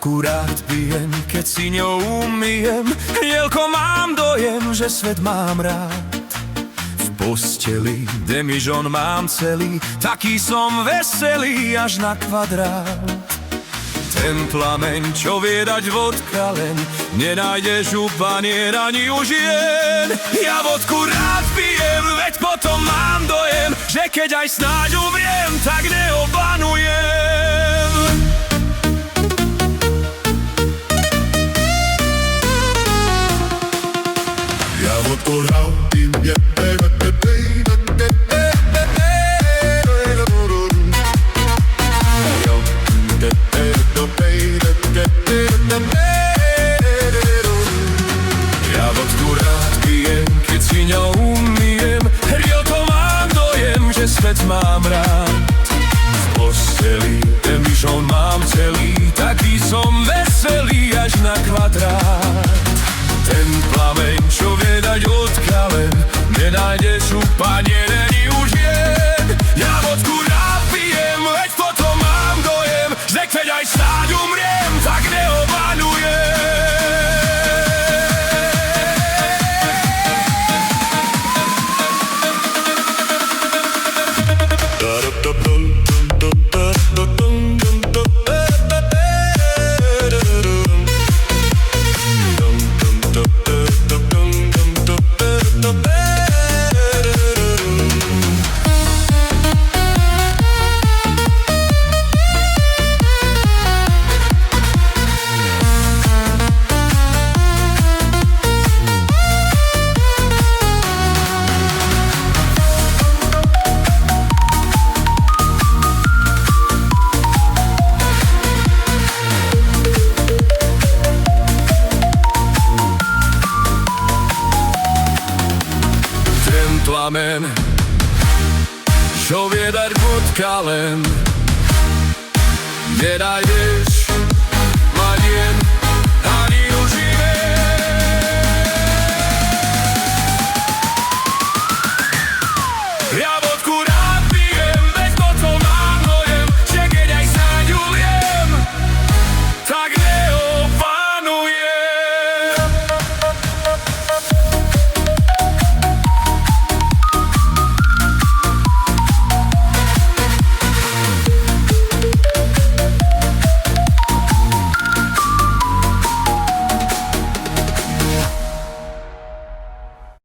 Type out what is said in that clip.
vodku rád pijem, keď si ňou umyjem. Rielko, mám dojem, že svet mám rád. V posteli demižon mám celý, taký som veselý až na kvadrát. Ten plameň, čo vie dať vodka len, nenájdeš u panier ani u žien. Ja vodku rád pijem, veď potom mám dojem, že keď aj snáď umriem, tak neobanujem. Ja vodku rád pijem, ja vodku rád pijem, keď si ňou umyjem. Rielko, mám dojem, že svet mám rád. V posteli demižon mám celý, taký som veselý až na kvadrát. Ten plameň, čo vie dať vodka len, nenájdeš u panier ani u žien. Ja vodku rád pijem, veď potom mám dojem, že keď aj snáď umriem, tak neobanujem. Plamen, čo vie dať vodka len, nenájdeš